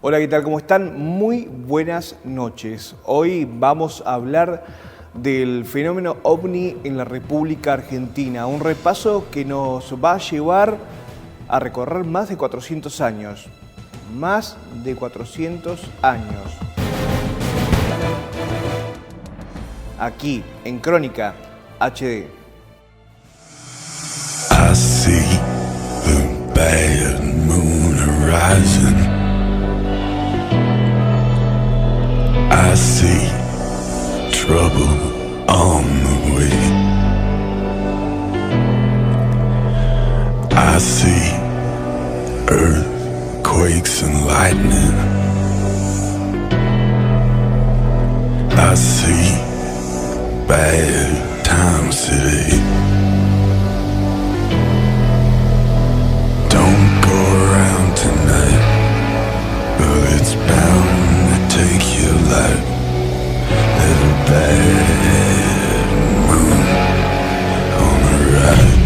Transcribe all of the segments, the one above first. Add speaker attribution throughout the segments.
Speaker 1: Hola, ¿qué tal? ¿Cómo están? Muy buenas noches. Hoy vamos a hablar del fenómeno OVNI en la República Argentina. Un repaso que nos va a llevar a recorrer más de 400 años. Más de 400 años. Aquí, en Crónica HD.
Speaker 2: I see the bad moon horizon. I see trouble on the way. I see earthquakes and lightning. I see bad times today. Don't go around tonight, but it's bound to take your life. There's a bad moon on the rise.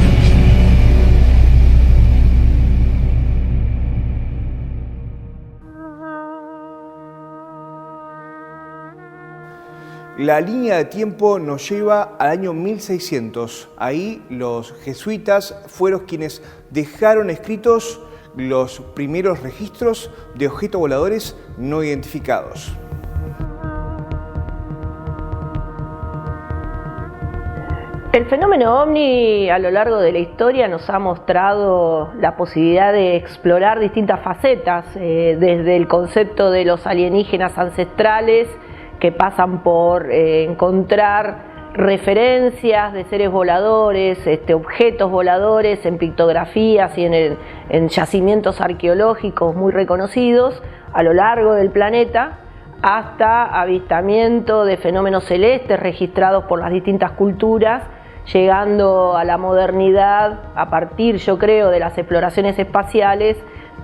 Speaker 1: La línea de tiempo nos lleva al año 1600. Ahí los jesuitas fueron quienes dejaron escritos los primeros registros de objetos voladores no identificados.
Speaker 3: El fenómeno OVNI a lo largo de la historia nos ha mostrado la posibilidad de explorar distintas facetas, desde el concepto de los alienígenas ancestrales, que pasan por encontrar referencias de seres voladores, objetos voladores en pictografías y en yacimientos arqueológicos muy reconocidos a lo largo del planeta, hasta avistamiento de fenómenos celestes registrados por las distintas culturas, llegando a la modernidad a partir, yo creo, de las exploraciones espaciales,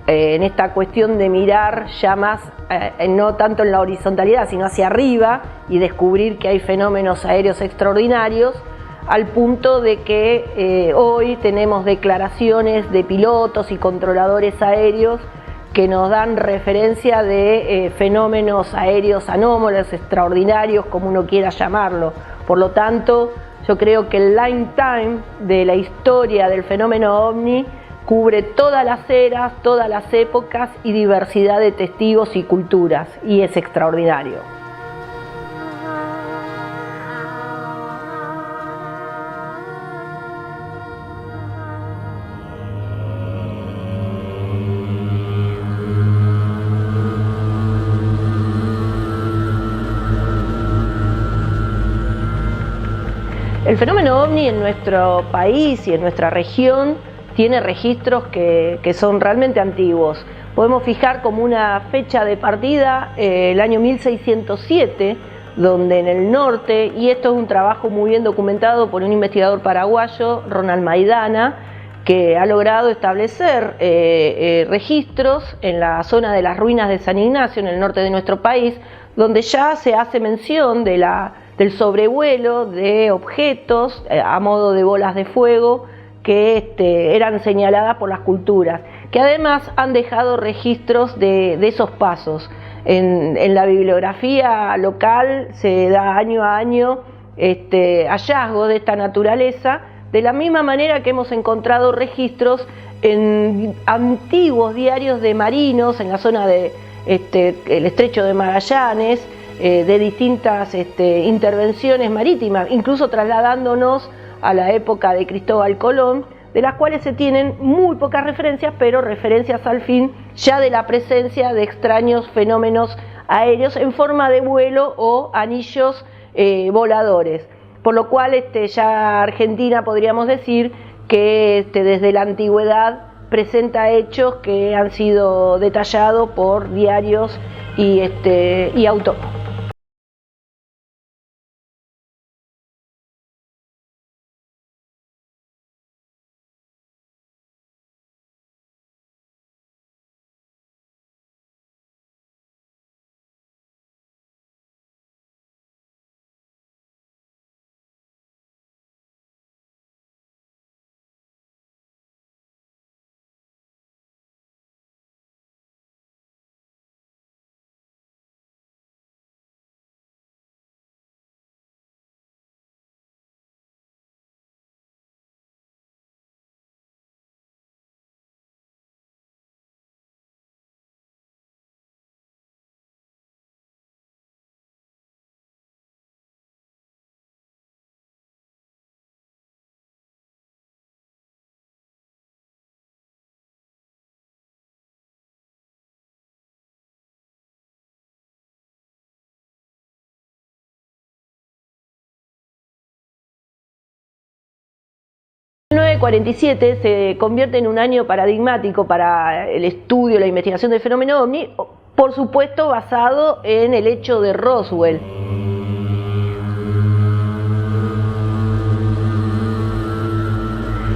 Speaker 3: en esta cuestión de mirar ya más, no tanto en la horizontalidad, sino hacia arriba y descubrir que hay fenómenos aéreos extraordinarios, al punto de que hoy tenemos declaraciones de pilotos y controladores aéreos que nos dan referencia de fenómenos aéreos anómalos, extraordinarios, como uno quiera llamarlo. Por lo tanto, yo creo que el lifetime de la historia del fenómeno OVNI cubre todas las eras, todas las épocas y diversidad de testigos y culturas, y es extraordinario. El fenómeno OVNI en nuestro país y en nuestra región tiene registros que son realmente antiguos. Podemos fijar como una fecha de partida el año 1607, donde en el norte, y esto es un trabajo muy bien documentado por un investigador paraguayo, Ronald Maidana, que ha logrado establecer registros en la zona de las ruinas de San Ignacio, en el norte de nuestro país, donde ya se hace mención de del sobrevuelo de objetos a modo de bolas de fuego que eran señaladas por las culturas, que además han dejado registros de esos pasos. En la bibliografía local se da año a año hallazgos de esta naturaleza, de la misma manera que hemos encontrado registros en antiguos diarios de marinos en la zona de el estrecho de Magallanes, de distintas intervenciones marítimas, incluso trasladándonos a la época de Cristóbal Colón, de las cuales se tienen muy pocas referencias, pero referencias al fin ya de la presencia de extraños fenómenos aéreos en forma de vuelo o anillos voladores. Por lo cual ya Argentina podríamos decir que desde la antigüedad presenta hechos que han sido detallados por diarios y autores. 1947 se convierte en un año paradigmático para el estudio, la investigación del fenómeno OVNI, por supuesto basado en el hecho de Roswell.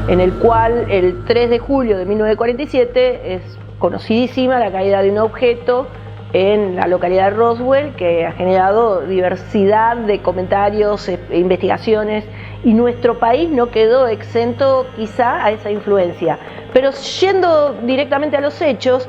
Speaker 3: En el cual el 3 de julio de 1947 es conocidísima la caída de un objeto en la localidad de Roswell, que ha generado diversidad de comentarios e investigaciones, y nuestro país no quedó exento quizá a esa influencia. Pero yendo directamente a los hechos,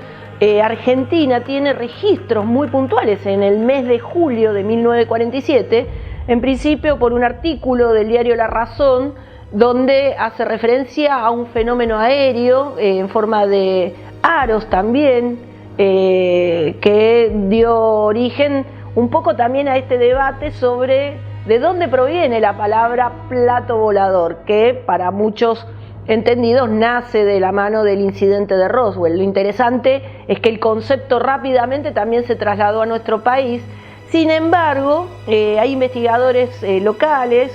Speaker 3: Argentina tiene registros muy puntuales en el mes de julio de 1947, en principio por un artículo del diario La Razón, donde hace referencia a un fenómeno aéreo en forma de aros también, que dio origen un poco también a este debate sobre de dónde proviene la palabra plato volador, que para muchos entendidos nace de la mano del incidente de Roswell. Lo interesante es que el concepto rápidamente también se trasladó a nuestro país. Sin embargo, hay investigadores locales,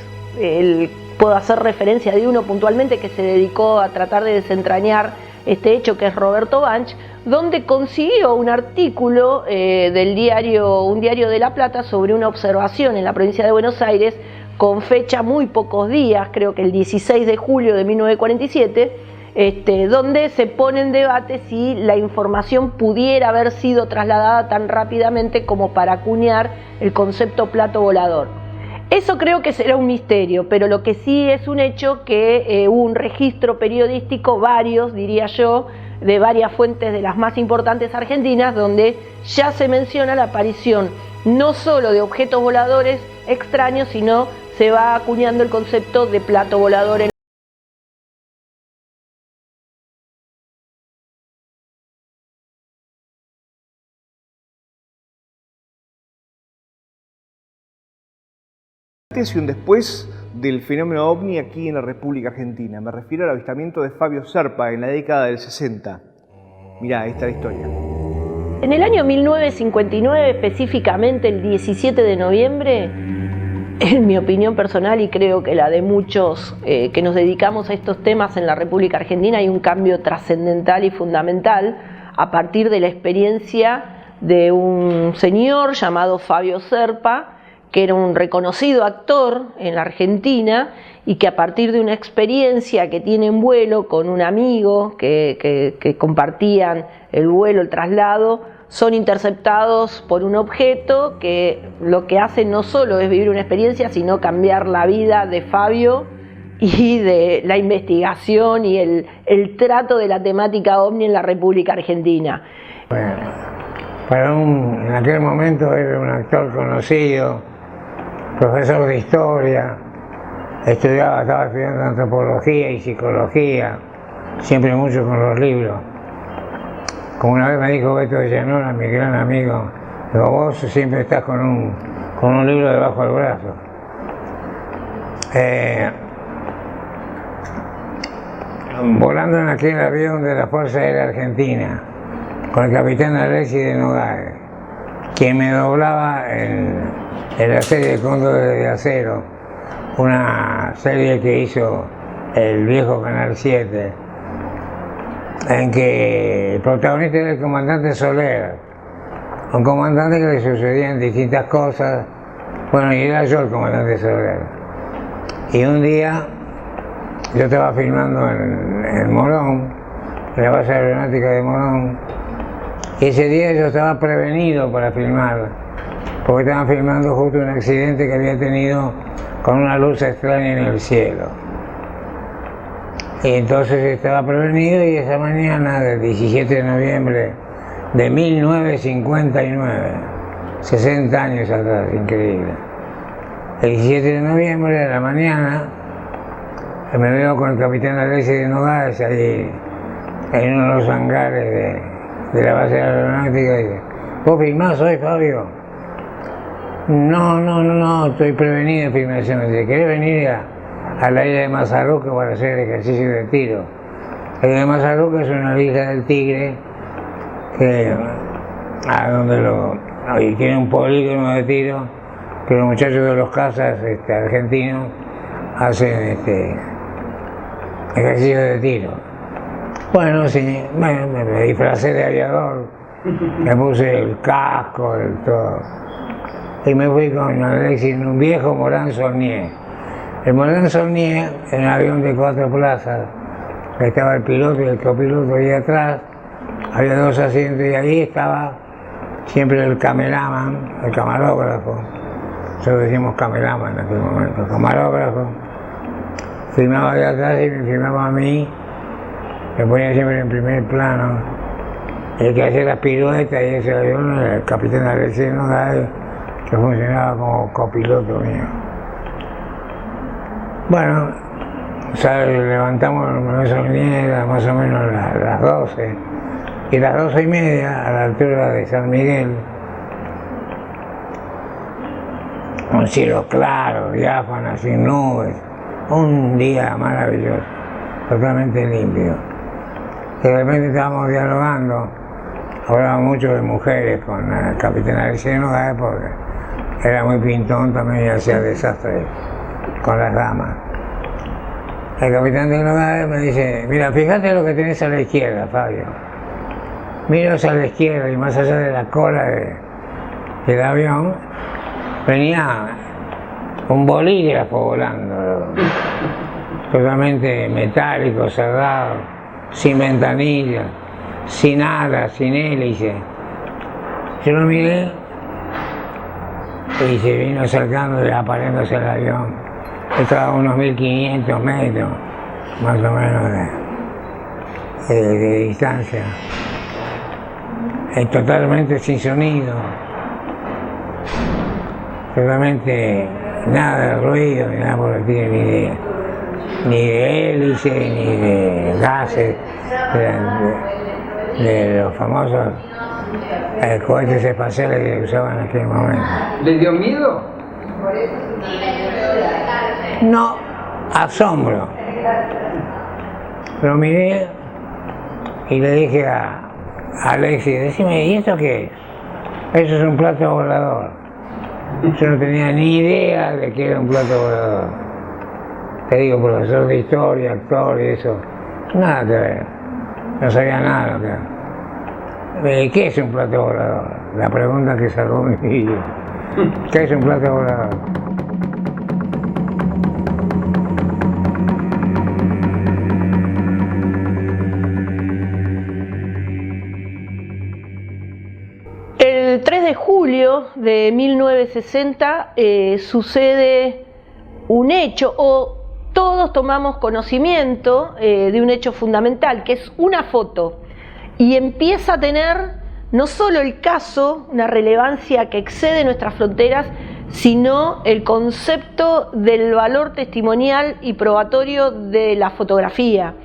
Speaker 3: puedo hacer referencia de uno puntualmente que se dedicó a tratar de desentrañar este hecho, que es Roberto Banch, donde consiguió un artículo un diario de La Plata, sobre una observación en la provincia de Buenos Aires con fecha muy pocos días, creo que el 16 de julio de 1947, donde se pone en debate si la información pudiera haber sido trasladada tan rápidamente como para acuñar el concepto plato volador. Eso creo que será un misterio, pero lo que sí es un hecho que hubo un registro periodístico, varios diría yo, de varias fuentes de las más importantes argentinas, donde ya se menciona la aparición no solo de objetos voladores extraños, sino se va acuñando el concepto de plato volador.
Speaker 1: Antes y un después del fenómeno OVNI aquí en la República Argentina. Me refiero al avistamiento de Fabio Serpa en la década del 60. Mirá, esta es la historia.
Speaker 3: En el año 1959, específicamente el 17 de noviembre, en mi opinión personal y creo que la de muchos que nos dedicamos a estos temas en la República Argentina, hay un cambio trascendental y fundamental a partir de la experiencia de un señor llamado Fabio Serpa, que era un reconocido actor en la Argentina y que a partir de una experiencia que tiene en vuelo con un amigo que compartían el vuelo, el traslado, son interceptados por un objeto que lo que hace no solo es vivir una experiencia, sino cambiar la vida de Fabio y de la investigación y el trato de la temática OVNI en la República Argentina.
Speaker 4: Bueno, en aquel momento era un actor conocido, profesor de historia, estaba estudiando antropología y psicología, siempre mucho con los libros. Como una vez me dijo Beto de Llanora, mi gran amigo, digo, vos siempre estás con un libro debajo del brazo. Volando en aquel avión de la Fuerza Aérea Argentina, con el capitán Alexis de Nogales, quien me doblaba en la serie Cóndores de Acero, una serie que hizo el viejo Canal 7, en que el protagonista era el comandante Soler, un comandante que le sucedían distintas cosas. Bueno, y era yo el comandante Soler. Y un día yo estaba filmando en Morón, en la base aeronáutica de Morón, y ese día yo estaba prevenido para filmar, porque estaban filmando justo un accidente que había tenido con una luz extraña en el cielo. Y entonces estaba prevenido, y esa mañana del 17 de noviembre de 1959, 60 años atrás, increíble. El 17 de noviembre de la mañana me veo con el capitán Alexis de Nogales ahí en uno de los hangares de la base aeronáutica, y dice, ¿vos filmás hoy, Fabio? No, estoy prevenido en filmación. Dice, ¿querés venir a la isla de Mazarruca para hacer ejercicio de tiro? La isla de Mazarruca es una isla del Tigre y tiene un polígono de tiro que los muchachos de los cazas argentinos hacen ejercicio de tiro. Bueno, sí, me disfracé de aviador, me puse el casco, todo. Y me fui con Alexis en un viejo Morán Saulnier. El Morán Saulnier era un avión de 4 plazas, estaba el piloto y el copiloto ahí atrás, había 2 asientos y ahí estaba siempre el cameraman, el camarógrafo. Nosotros decimos cameraman en aquel momento, camarógrafo. Filmaba de atrás y me filmaba a mí, me ponía siempre en primer plano. El que hacía las piruetas y ese avión era el capitán Alexis de Nogales, que funcionaba como copiloto mío. Bueno, o sea, levantamos el Saulnier más o menos las 12, y las 12:30, a la altura de San Miguel, un cielo claro, diáfano, sin nubes, un día maravilloso, totalmente limpio. De repente estábamos dialogando, hablaba mucho de mujeres con el capitán Alexis de Nogales porque era muy pintón también y hacía desastres con las damas. El capitán de Nogales me dice, mira, fíjate lo que tenés a la izquierda, Fabio. Miro hacia la izquierda y más allá de la cola del avión, venía un bolígrafo volando, totalmente metálico, cerrado, sin ventanilla, sin alas, sin hélice. Yo lo miré y se vino acercando y apareándose el avión. Estaba a unos 1500 metros, más o menos de distancia. Totalmente sin sonido, totalmente nada de ruido, ni nada por el estilo, ni de hélice, ni de gases, de los famosos cohetes espaciales que usaban en aquel momento.
Speaker 5: ¿Le dio miedo?
Speaker 4: No, asombro. Lo miré y le dije a Alexis, decime, ¿y esto qué es? Eso es un plato volador. Yo no tenía ni idea de que era un plato volador. Te digo, profesor de historia, actor y eso, nada que ver. No sabía nada lo que era. ¿Qué es un plato volador? La pregunta que sacó mi hijo. ¿Qué es un plato volador?
Speaker 3: El 3 de julio de 1960 sucede un hecho, o todos tomamos conocimiento de un hecho fundamental, que es una foto, y empieza a tener no solo el caso una relevancia que excede nuestras fronteras, sino el concepto del valor testimonial y probatorio de la fotografía.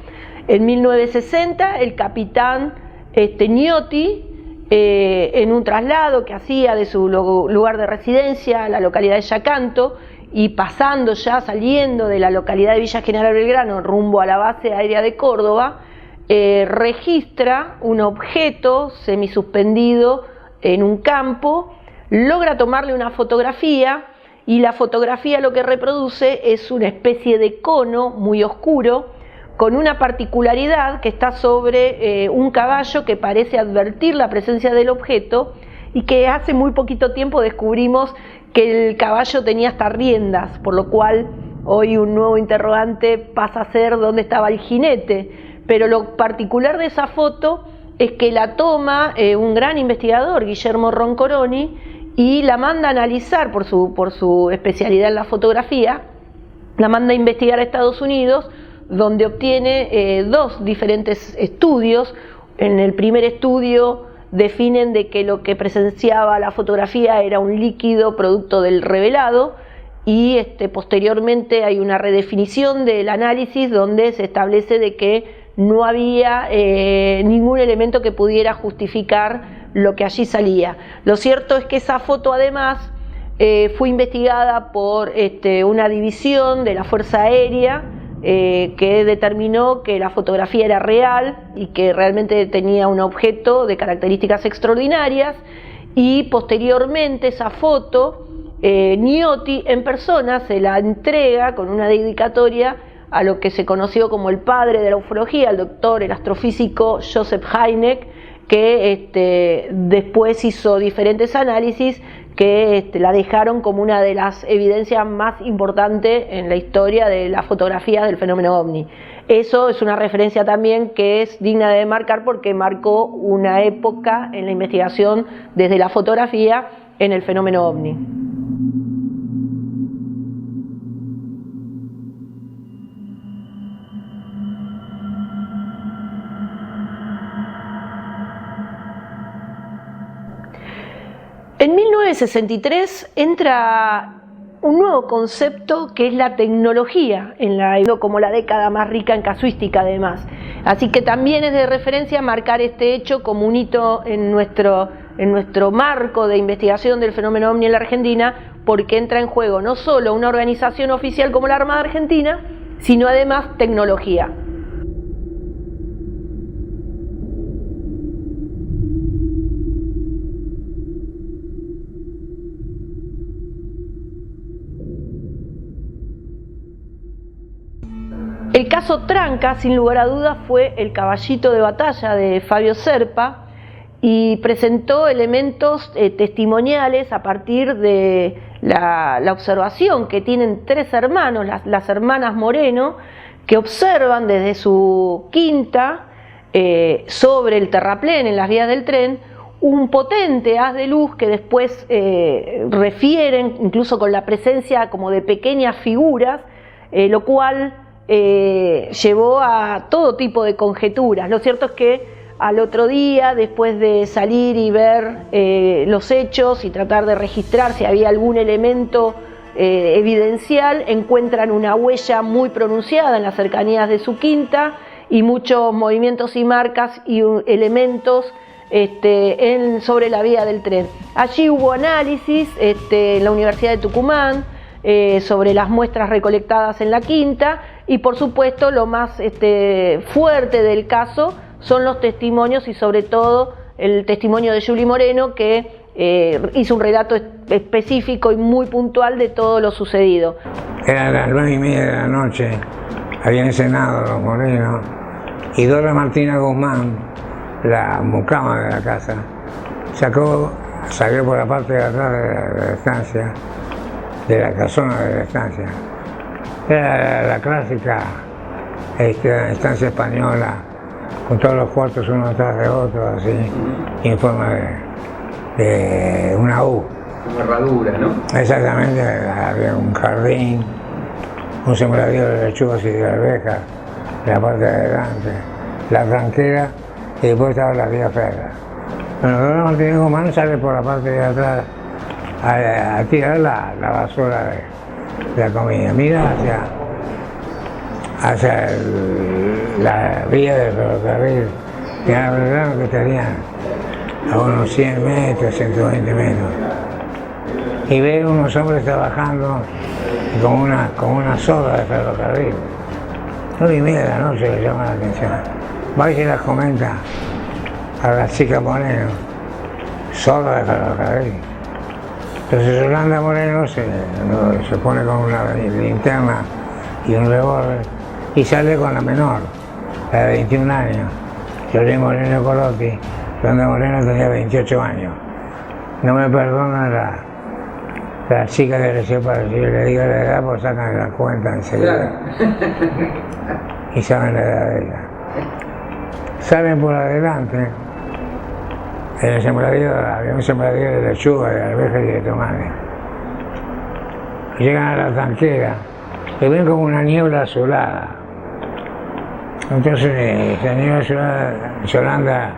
Speaker 3: En 1960 el capitán Gnotti, en un traslado que hacía de su lugar de residencia a la localidad de Yacanto y pasando ya, saliendo de la localidad de Villa General Belgrano rumbo a la base aérea de Córdoba, registra un objeto semisuspendido en un campo, logra tomarle una fotografía y la fotografía lo que reproduce es una especie de cono muy oscuro con una particularidad que está sobre un caballo que parece advertir la presencia del objeto y que hace muy poquito tiempo descubrimos que el caballo tenía hasta riendas, por lo cual hoy un nuevo interrogante pasa a ser dónde estaba el jinete. Pero lo particular de esa foto es que la toma un gran investigador, Guillermo Roncoroni, y la manda a analizar por su especialidad en la fotografía, la manda a investigar a Estados Unidos, donde obtiene 2 diferentes estudios. En el primer estudio definen de que lo que presenciaba la fotografía era un líquido producto del revelado y posteriormente hay una redefinición del análisis donde se establece de que no había ningún elemento que pudiera justificar lo que allí salía. Lo cierto es que esa foto además fue investigada por una división de la Fuerza Aérea que determinó que la fotografía era real y que realmente tenía un objeto de características extraordinarias, y posteriormente esa foto Gnotti en persona se la entrega con una dedicatoria a lo que se conoció como el padre de la ufología, el astrofísico Joseph Hynek, que después hizo diferentes análisis que la dejaron como una de las evidencias más importantes en la historia de las fotografías del fenómeno ovni. Eso es una referencia también que es digna de marcar porque marcó una época en la investigación desde la fotografía en el fenómeno ovni. En 1963 entra un nuevo concepto que es la tecnología, como la década más rica en casuística además. Así que también es de referencia marcar este hecho como un hito en nuestro marco de investigación del fenómeno ovni en la Argentina, porque entra en juego no solo una organización oficial como la Armada Argentina, sino además tecnología. El caso Tranca, sin lugar a dudas, fue el caballito de batalla de Fabio Serpa y presentó elementos testimoniales a partir de la observación que tienen tres hermanos, las hermanas Moreno, que observan desde su quinta sobre el terraplén en las vías del tren un potente haz de luz que después refieren incluso con la presencia como de pequeñas figuras, lo cual llevó a todo tipo de conjeturas. Lo cierto es que al otro día, después de salir y ver los hechos y tratar de registrar si había algún elemento evidencial, encuentran una huella muy pronunciada en las cercanías de su quinta y muchos movimientos y marcas y elementos sobre la vía del tren. Allí hubo análisis en la Universidad de Tucumán sobre las muestras recolectadas en la quinta y por supuesto lo más fuerte del caso son los testimonios y sobre todo el testimonio de Julie Moreno, que hizo un relato específico y muy puntual de todo lo sucedido.
Speaker 4: Era las 9:30 de la noche, habían cenado los Morenos y Dora Martina Guzmán, la mucama de la casa, salió por la parte de atrás de la estancia, de la casona de la estancia. Era la clásica estancia española, con todos los cuartos uno atrás de otro, así, en forma de una U.
Speaker 5: Como herradura, ¿no?
Speaker 4: Exactamente, había un jardín, un sembradío de lechugas y de arvejas, en la parte de adelante, la tranquera y después estaba la vía férrea. Bueno, Dora Martínez Guzmán sale por la parte de atrás a tirar la basura de la comida. Mira hacia la vía del ferrocarril, que era verdad que tenían a unos 100 metros, 120 metros. Y ve unos hombres trabajando con una soga de ferrocarril. 9:30 de la noche le llama la atención. Va y se las comenta a la chica Moreno, soga de ferrocarril. Entonces Yolanda Moreno se pone con una linterna y un revólver y sale con la menor, la de 21 años. Yolanda Moreno Colotti, Yolanda Moreno tenía 28 años. No me perdona la chica que le sepa, si yo le digo la edad, pues sacan la cuenta enseguida. Y saben la edad de ella. Salen por adelante. En el sembradío había un sembradío de lechuga, de arvejas y de tomate. Llegan a la tanquera y ven como una niebla azulada. Entonces la niebla azulada, Yolanda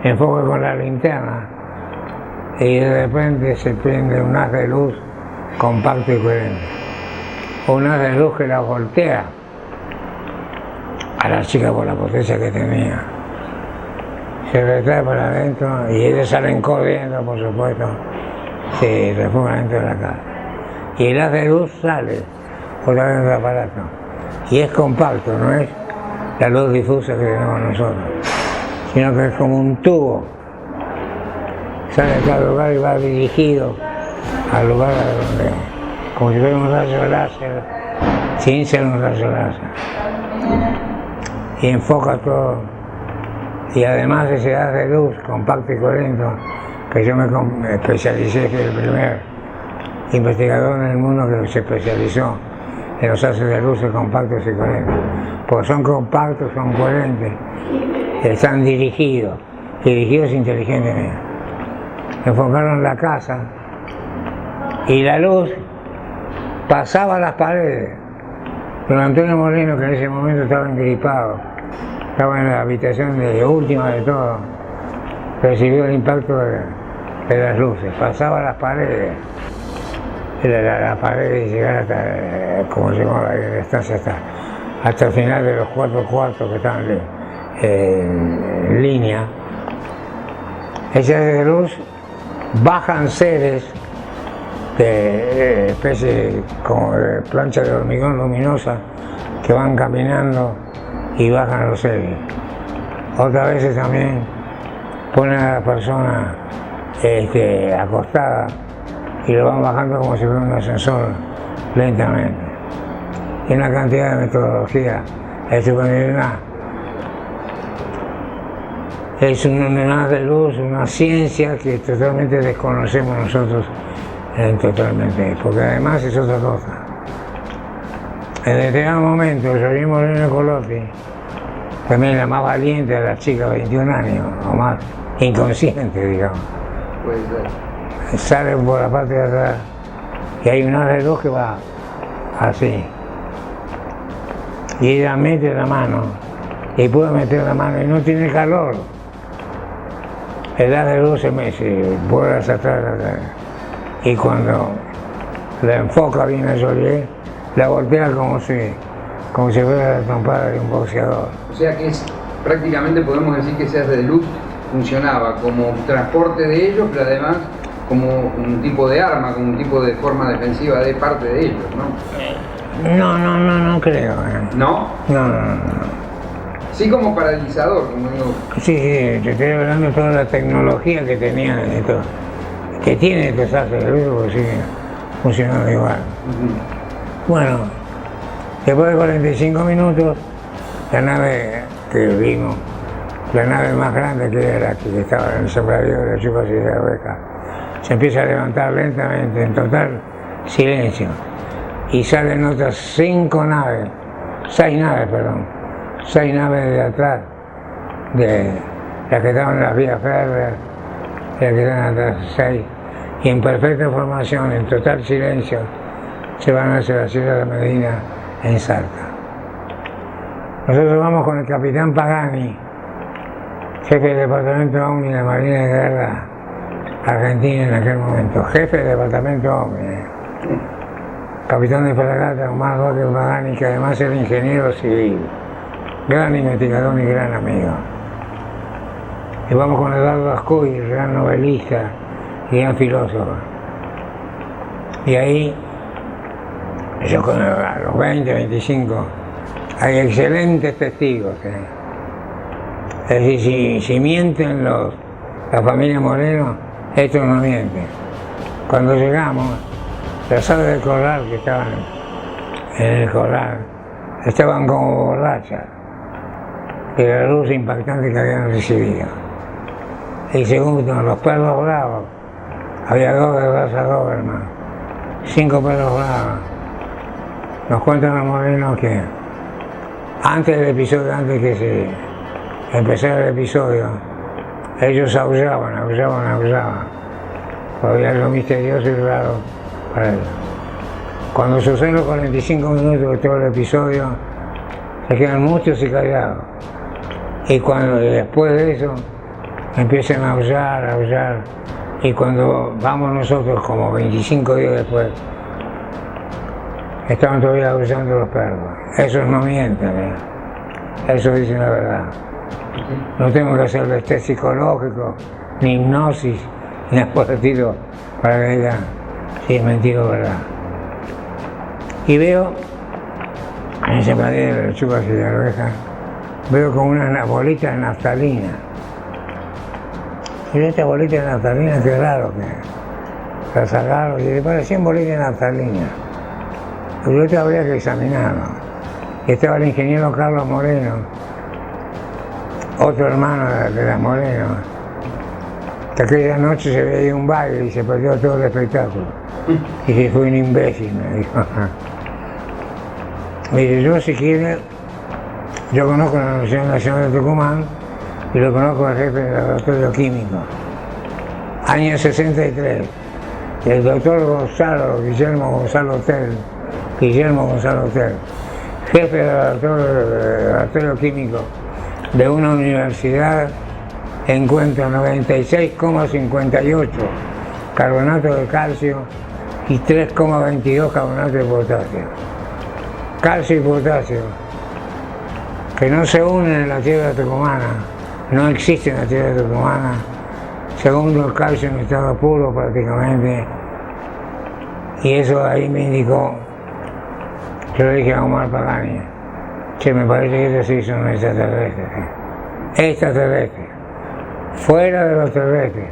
Speaker 4: enfoca con la linterna y de repente se prende un haz de luz compacto y coherente. Un haz de luz que la voltea a la chica por la potencia que tenía. Se retrae para adentro y ellos salen corriendo, por supuesto, se refugian dentro de la casa. Y el haz de luz sale por dentro del aparato. Y es compacto, no es la luz difusa que tenemos nosotros, sino que es como un tubo. Sale de cada lugar y va dirigido al lugar donde, como si fuera un rayo láser, sin ser un rayo láser. Y enfoca todo. Y además ese haz de luz compacto y coherente, que yo me especialicé, que el primer investigador en el mundo que se especializó en los haces de luces compactos y coherentes. Porque son compactos, son coherentes, están dirigidos inteligentemente. Enfocaron la casa y la luz pasaba las paredes. Don Antonio Moreno, que en ese momento estaba engripado, estaba en la habitación de última de todo, recibió el impacto de las luces, pasaba las paredes, la pared y llegar hasta, como llegó la estancia, hasta el final de los 4 cuartos que estaban en línea. Esas de luz bajan seres de especie como de plancha de hormigón luminosa que van caminando y bajan los seres. Otras veces también ponen a la persona acostada y lo van bajando como si fuera un ascensor lentamente. Y una cantidad de metodología estupenda. Es una de luz, una ciencia que totalmente desconocemos nosotros totalmente, porque además es otra cosa. En determinado momento, Joaquín Moreno Colotti, también la más valiente de las chicas, 21 años o más, inconsciente, digamos.
Speaker 5: Puede ser.
Speaker 4: Sale por la parte de atrás y hay una de luz que va así. Y ella mete la mano, y puede meter la mano y no tiene calor. El haz de luz se vuelve hacia atrás. Y cuando la enfoca bien a Joliet, la voltea como si fuera la trompada de un boxeador.
Speaker 5: O sea que prácticamente podemos decir que ese haz de luz funcionaba como transporte de ellos, pero además como un tipo de arma, como un tipo de forma defensiva de parte de ellos, ¿no?
Speaker 4: No creo.
Speaker 5: ¿No?
Speaker 4: No.
Speaker 5: Sí, como paralizador, como digo.
Speaker 4: Sí, te estoy hablando de toda la tecnología que tenían y todo. Que tiene estos haces de luz, porque sigue funcionando igual. Bueno, después de 45 minutos, la nave que vimos, la nave más grande que era, que estaba en el sembradío de las yucas y de la oveja, se empieza a levantar lentamente, en total silencio, y salen otras 6 naves de atrás, de las que estaban en las vías férreas, las que están atrás, 6, y en perfecta formación, en total silencio, se van hacia la Sierra de Medina en Salta. Nosotros vamos con el capitán Pagani, jefe del departamento OVNI de la Marina de Guerra Argentina en aquel momento, jefe del departamento OVNI, capitán de fragata Omar Roque Pagani, que además era ingeniero civil, gran investigador y gran amigo. Y vamos con Eduardo Ascuy, gran novelista y gran filósofo. Y ahí, yo con a los 20, 25, hay excelentes testigos. Es decir, si mienten la familia Moreno, estos no mienten. Cuando llegamos, las sala del corral que estaban en el corral, estaban como borrachas de la luz impactante que habían recibido. Y segundo, los perros bravos, había 2 de raza Doberman, 5 perros bravos. Nos cuentan los morenos que antes del episodio, antes que se empezara el episodio, ellos aullaban. Había algo misterioso y raro para ellos. Cuando suceden los 45 minutos de todo el episodio, se quedan muchos y callados. Y después de eso, empiezan a aullar. Y cuando vamos nosotros, como 25 días después, estaban todavía aullando los perros. Esos no mienten, Eso dicen la verdad. No tengo que hacer test psicológico, ni hipnosis, ni nada por el estilo, para que digan si es mentira o verdad. Y veo, en ese sembradío de las chupas y de la oveja, veo como una bolita de naftalina. Y esta bolita de naftalina, qué raro que la sacaron, y le parecían bolitas de naftalina. Pero esto habría que examinarlo. Estaba el ingeniero Carlos Moreno, otro hermano de la Moreno, que aquella noche se veía un baile y se perdió todo el espectáculo. Y que fue un imbécil, me dijo. Mire, yo si quiere, yo conozco la Universidad Nacional de Tucumán y lo conozco al jefe del laboratorio químico. Año 63. El doctor Guillermo Gonzalo Hotel, jefe del laboratorio químico de una universidad, encuentra 96,58 carbonato de calcio y 3,22 carbonato de potasio. Calcio y potasio, que no se unen en la tierra tucumana, no existe en la tierra tucumana. Segundo, el calcio en estado puro prácticamente, y eso ahí me indicó. Yo le dije a Omar Pagani, che, me parece que estos sí son extraterrestres, fuera de los terrestres,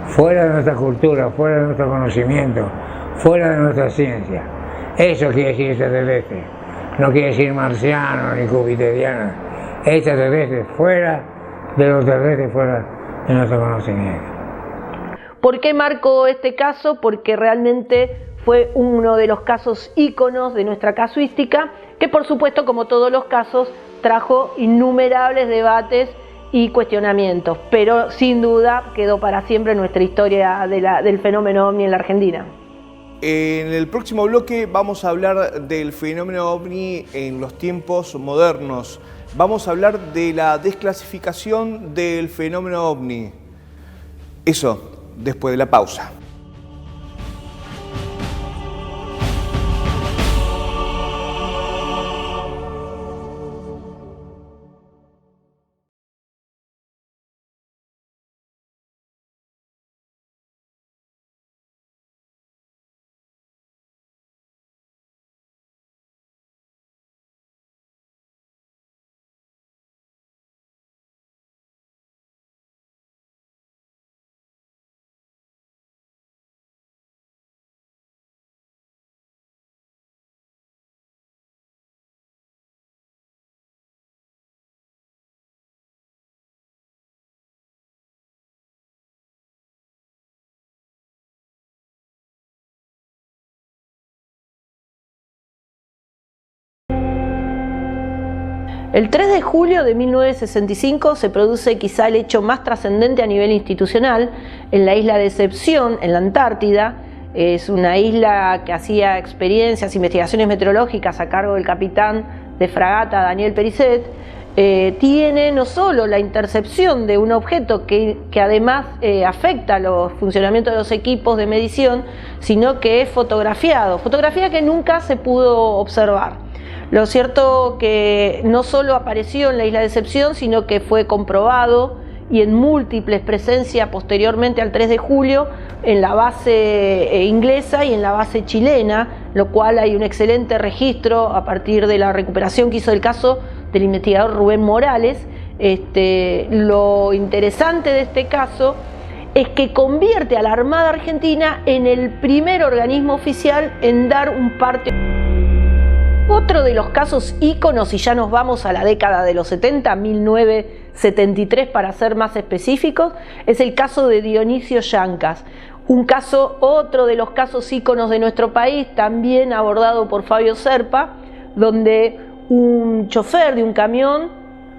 Speaker 4: fuera de nuestra cultura, fuera de nuestro conocimiento, fuera de nuestra ciencia. Eso quiere decir extraterrestre, no quiere decir marciano ni jupiteriano, extraterrestre, fuera de los terrestres, fuera de nuestro conocimiento.
Speaker 3: ¿Por qué marco este caso? Porque realmente fue uno de los casos íconos de nuestra casuística, que por supuesto, como todos los casos, trajo innumerables debates y cuestionamientos, pero sin duda quedó para siempre en nuestra historia del fenómeno OVNI en la Argentina.
Speaker 1: En el próximo bloque vamos a hablar del fenómeno OVNI en los tiempos modernos. Vamos a hablar de la desclasificación del fenómeno OVNI. Eso después de la pausa.
Speaker 3: El 3 de julio de 1965 se produce quizá el hecho más trascendente a nivel institucional en la isla de Decepción, en la Antártida. Es una isla que hacía experiencias, investigaciones meteorológicas a cargo del capitán de fragata Daniel Perisset. Tiene no solo la intercepción de un objeto que además afecta los funcionamientos de los equipos de medición, sino que es fotografiado, fotografía que nunca se pudo observar. Lo cierto que no solo apareció en la isla de Decepción, sino que fue comprobado y en múltiples presencias posteriormente al 3 de julio en la base inglesa y en la base chilena, lo cual hay un excelente registro a partir de la recuperación que hizo el caso del investigador Rubén Morales. Lo interesante de este caso es que convierte a la Armada Argentina en el primer organismo oficial en dar un parte. Otro de los casos íconos, y ya nos vamos a la década de los 70, 1973 para ser más específicos, es el caso de Dionisio Yancas. Otro de los casos íconos de nuestro país, también abordado por Fabio Serpa, donde un chofer de un camión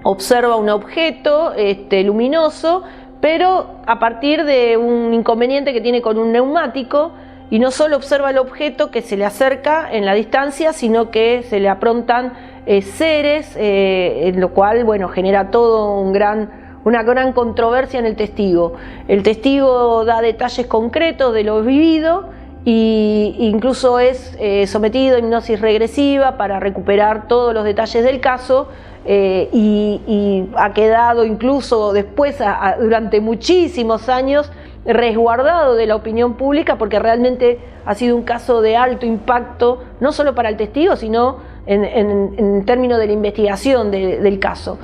Speaker 3: observa un objeto luminoso, pero a partir de un inconveniente que tiene con un neumático, y no solo observa el objeto que se le acerca en la distancia, sino que se le aprontan seres, en lo cual genera todo una gran controversia en el testigo. El testigo da detalles concretos de lo vivido e incluso es sometido a hipnosis regresiva para recuperar todos los detalles del caso, y ha quedado incluso después, durante muchísimos años, resguardado de la opinión pública, porque realmente ha sido un caso de alto impacto, no solo para el testigo, sino en términos de la investigación del caso.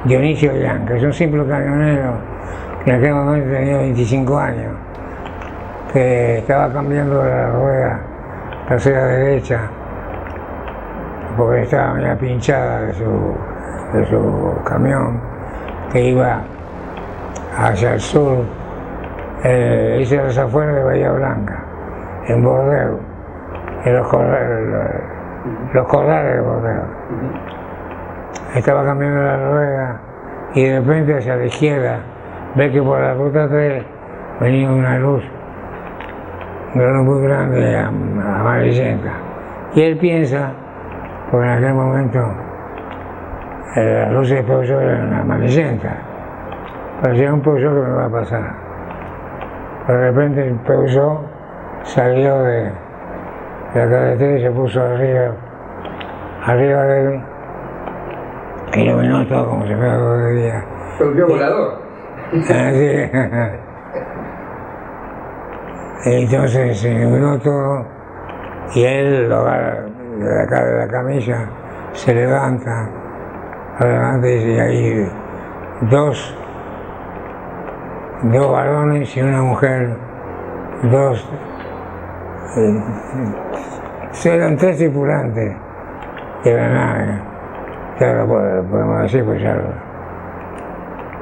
Speaker 4: Dionisio Yancas, un simple camionero que en aquel momento tenía 25 años, que estaba cambiando la rueda trasera derecha porque estaba media pinchada de su camión que iba hacia el sur, hice las afueras de Bahía Blanca, en Bordeaux, en los corrales de Bordeaux. Estaba cambiando la rueda y de repente hacia la izquierda ve que por la ruta 3 venía una luz muy grande, amarillenta. Y él piensa, porque en aquel momento la luz de Peugeot era amarillenta, parecía un Peugeot que me va a pasar. De repente el Peugeot salió de la carretera y se puso arriba de él, y iluminó todo como si fuera todo de día.
Speaker 5: Peugeot volador.
Speaker 4: Así. Entonces se iluminó todo y él lo agarra de la camilla, se levanta y hay dos varones y una mujer, eran 3 tripulantes de la nave, ya lo podemos decir, pues ya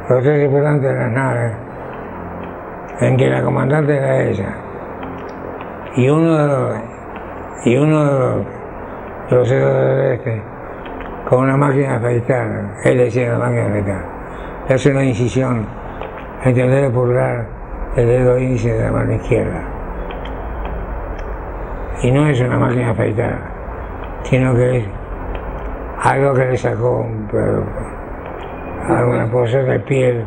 Speaker 4: los 3 tripulantes de la nave, en que la comandante era ella, y uno de los héroes del este, con una máquina de afeitar, él decía la máquina de afeitar, le hace una incisión entre el dedo pulgar y el dedo índice de la mano izquierda. Y no es una máquina de afeitar, sino que es algo que le sacó alguna cosa de piel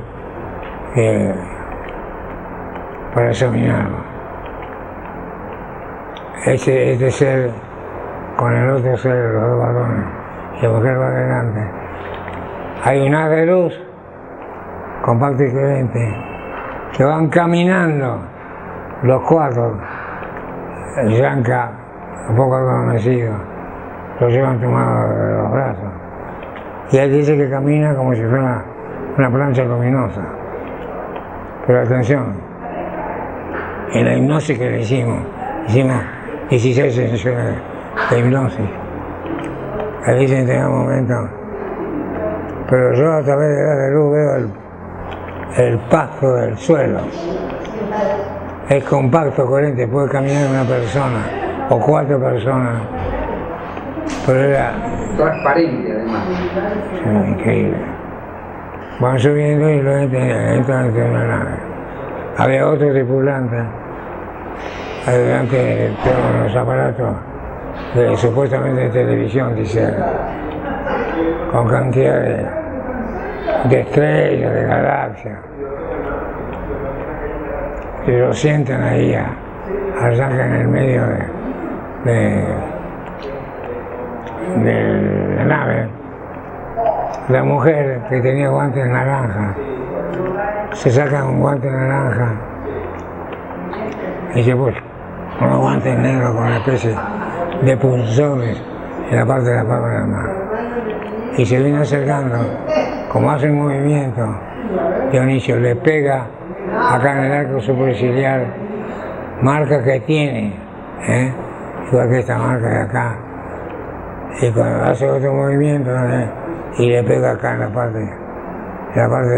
Speaker 4: para examinarlo. Este ser con el otro ser, los 2 varones, y la mujer va adelante. Hay un haz de luz compacto y coherente que van caminando los 4. El Yanka, un poco adormecido, lo llevan tomado de los brazos. Y él dice que camina como si fuera una plancha luminosa. Pero atención, en la hipnosis que le hicimos 16 sesiones de hipnosis. Él dice en determinado momento, pero yo a través de la luz veo el pasto del suelo. Es compacto, coherente, puede caminar una persona o 4 personas. Pero era
Speaker 5: transparente además.
Speaker 4: Sí, increíble. Van subiendo y luego entran en una nave. Había otro tripulante adelante de todos los aparatos supuestamente de televisión, dice, con cantidad de estrellas, de galaxias. Y lo sientan ahí allá en el medio de la nave. La mujer que tenía guantes naranjas, se saca un guante naranja y se puso unos guantes negros con una especie de punzones en la parte de la palma de la mano. Y se viene acercando, como hace un movimiento, Dionisio le pega acá en el arco superciliar, marca que tiene, igual que esta marca de acá. Y cuando hace otro movimiento, y le pega acá en la parte de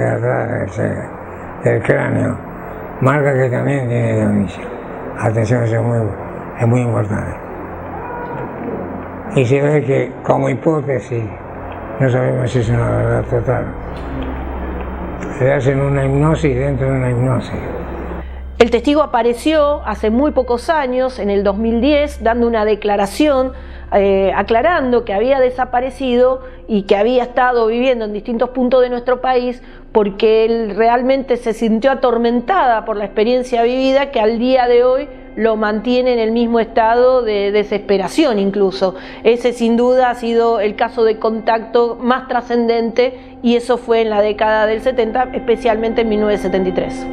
Speaker 4: atrás del cráneo, marca que también tiene Dionisio. Atención, eso es muy importante. Y se ve que, como hipótesis, no sabemos si es una verdad total, se hacen una hipnosis dentro de una hipnosis.
Speaker 3: El testigo apareció hace muy pocos años, en el 2010, dando una declaración aclarando que había desaparecido y que había estado viviendo en distintos puntos de nuestro país porque él realmente se sintió atormentada por la experiencia vivida que al día de hoy lo mantiene en el mismo estado de desesperación incluso. Ese sin duda ha sido el caso de contacto más trascendente y eso fue en la década del 70, especialmente en 1973.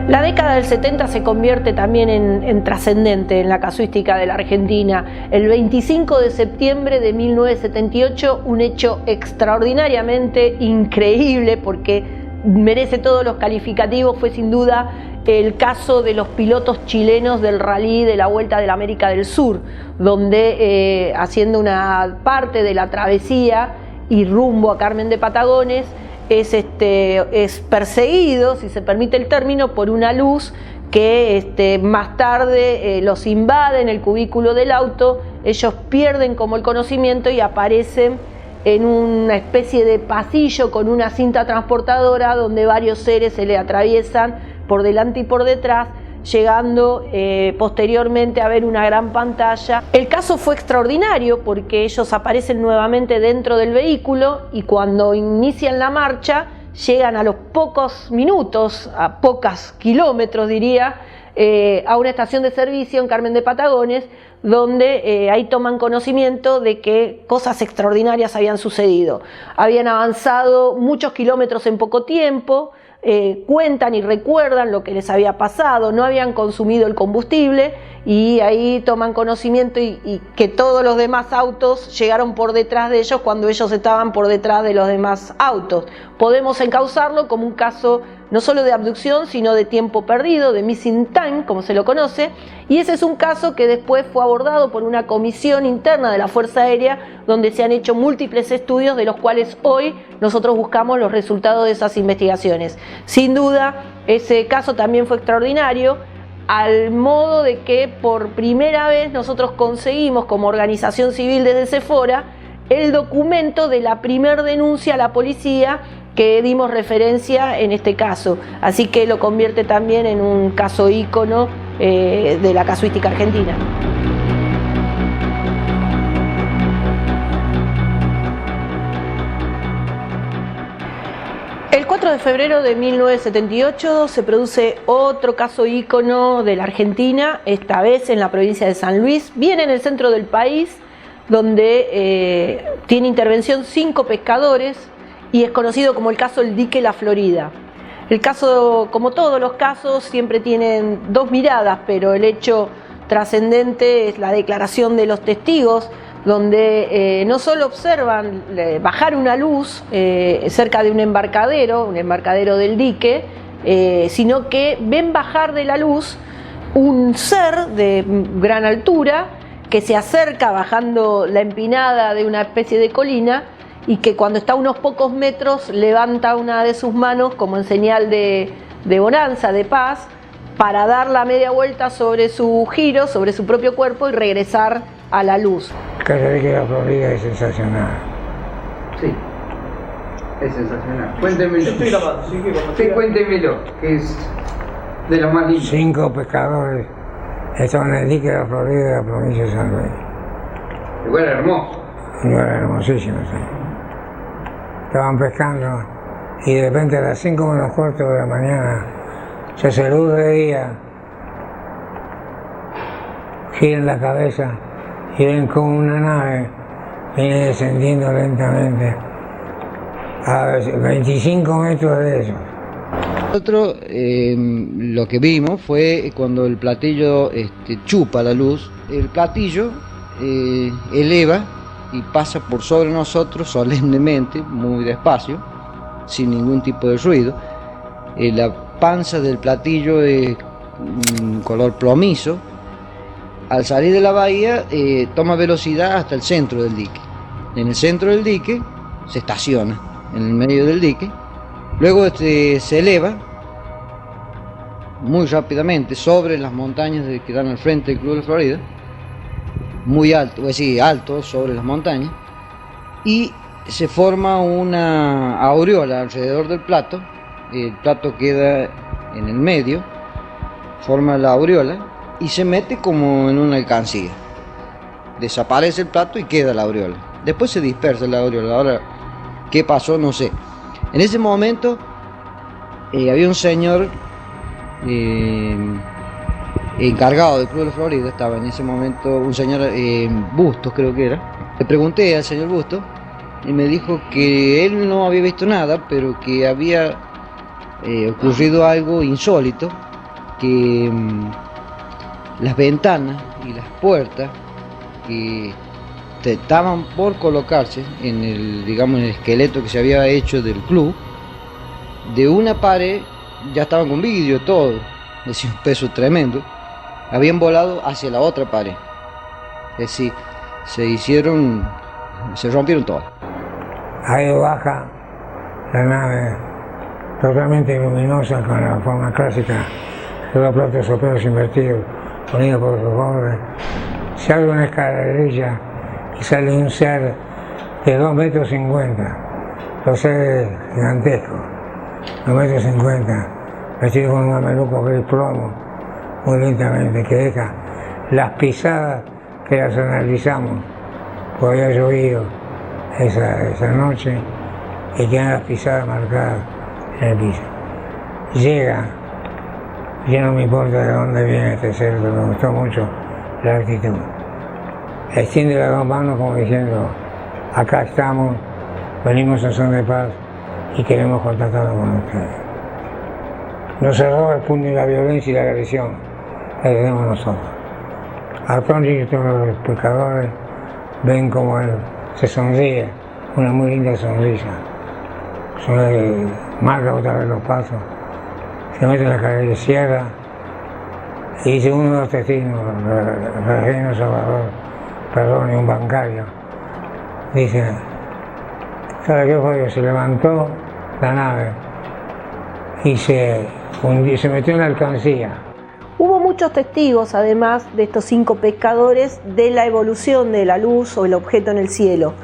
Speaker 3: La década del 70 se convierte también en trascendente en la casuística de la Argentina. El 25 de septiembre de 1978, un hecho extraordinariamente increíble porque merece todos los calificativos, fue sin duda el caso de los pilotos chilenos del rally de la Vuelta de la América del Sur, donde haciendo una parte de la travesía y rumbo a Carmen de Patagones, es perseguido, si se permite el término, por una luz que más tarde los invade en el cubículo del auto. Ellos pierden como el conocimiento y aparecen en una especie de pasillo con una cinta transportadora donde varios seres se le atraviesan por delante y por detrás, llegando posteriormente a ver una gran pantalla. El caso fue extraordinario porque ellos aparecen nuevamente dentro del vehículo y cuando inician la marcha llegan a los pocos minutos, a pocos kilómetros diría, a una estación de servicio en Carmen de Patagones, donde ahí toman conocimiento de que cosas extraordinarias habían sucedido. Habían avanzado muchos kilómetros en poco tiempo, cuentan y recuerdan lo que les había pasado, no habían consumido el combustible y ahí toman conocimiento y que todos los demás autos llegaron por detrás de ellos cuando ellos estaban por detrás de los demás autos. Podemos encauzarlo como un caso no solo de abducción, sino de tiempo perdido, de missing time, como se lo conoce, y ese es un caso que después fue abordado por una comisión interna de la Fuerza Aérea, donde se han hecho múltiples estudios, de los cuales hoy nosotros buscamos los resultados de esas investigaciones. Sin duda, ese caso también fue extraordinario, al modo de que por primera vez nosotros conseguimos como organización civil desde Sephora el documento de la primer denuncia a la policía que dimos referencia en este caso, así que lo convierte también en un caso ícono de la casuística argentina. El 4 de febrero de 1978 se produce otro caso ícono de la Argentina, esta vez en la provincia de San Luis, bien en el centro del país, donde tiene intervención 5 pescadores y es conocido como el caso El Dique La Florida. El caso, como todos los casos, siempre tienen dos miradas, pero el hecho trascendente es la declaración de los testigos, donde no solo observan bajar una luz cerca de un embarcadero del dique, sino que ven bajar de la luz un ser de gran altura que se acerca bajando la empinada de una especie de colina y que cuando está a unos pocos metros levanta una de sus manos como en señal de bonanza, de paz, para dar la media vuelta sobre su giro, sobre su propio cuerpo y regresar a la luz.
Speaker 4: El caso de que la Florida es sensacional.
Speaker 5: Sí, es sensacional. Cuéntemelo. Sí, cuéntemelo, que es de lo más lindo. 5
Speaker 4: pescadores estaban en el dique de la Florida de la provincia de San Luis.
Speaker 5: Igual era hermoso.
Speaker 4: Igual era hermosísimo, sí. Estaban pescando y de repente a las 5 menos cuarto de la mañana se hace luz de día, giran la cabeza y ven como una nave viene descendiendo lentamente a 25 metros de ellos.
Speaker 6: Nosotros lo que vimos fue cuando el platillo chupa la luz, el platillo eleva y pasa por sobre nosotros solemnemente, muy despacio, sin ningún tipo de ruido. La panza del platillo es color plomizo. Al salir de la bahía toma velocidad hasta el centro del dique. En el centro del dique se estaciona, en el medio del dique. Luego se eleva muy rápidamente sobre las montañas que dan al frente del Club de Florida, muy alto, es decir, alto sobre las montañas, y se forma una aureola alrededor del plato. El plato queda en el medio, forma la aureola y se mete como en una alcancía. Desaparece el plato y queda la aureola. Después se dispersa la aureola. Ahora, ¿qué pasó? No sé. En ese momento había un señor encargado del Club de Florida, estaba en ese momento un señor Bustos, creo que era. Le pregunté al señor Bustos y me dijo que él no había visto nada, pero que había ocurrido algo insólito, que las ventanas y las puertas que estaban por colocarse en el, digamos, en el esqueleto que se había hecho del club, de una pared ya estaban con vidrio todo, es decir, un peso tremendo, habían volado hacia la otra pared, es decir, se rompieron todas.
Speaker 4: Ahí baja la nave totalmente luminosa con la forma clásica de los platos soperos invertidos unidos por los bordes. Se abre una escalerilla y sale un ser de 2,50 metros, los seres gigantescos, 2,50 metros, vestido con un mameluco gris plomo, muy lentamente, que deja las pisadas que las analizamos, porque había llovido esa noche y quedan las pisadas marcadas en el piso. Llega, yo no me importa de dónde viene este ser, pero me gustó mucho la actitud. Extiende las dos manos como diciendo, acá estamos, venimos en son de paz y queremos contactar con ustedes. Nos cerró el puño y la violencia y la agresión que tenemos nosotros. Artónico y todos los pescadores ven como él se sonríe, una muy linda sonrisa. Marca otra vez los pasos, se mete en la calle, cierra y dice uno de los testigos, Regino Salvador, perdón, y un bancario, dice, ¿sabe qué fue? Se levantó la nave y se metió en la alcancía.
Speaker 3: Hubo muchos testigos, además de estos 5 pescadores, de la evolución de la luz o el objeto en el cielo.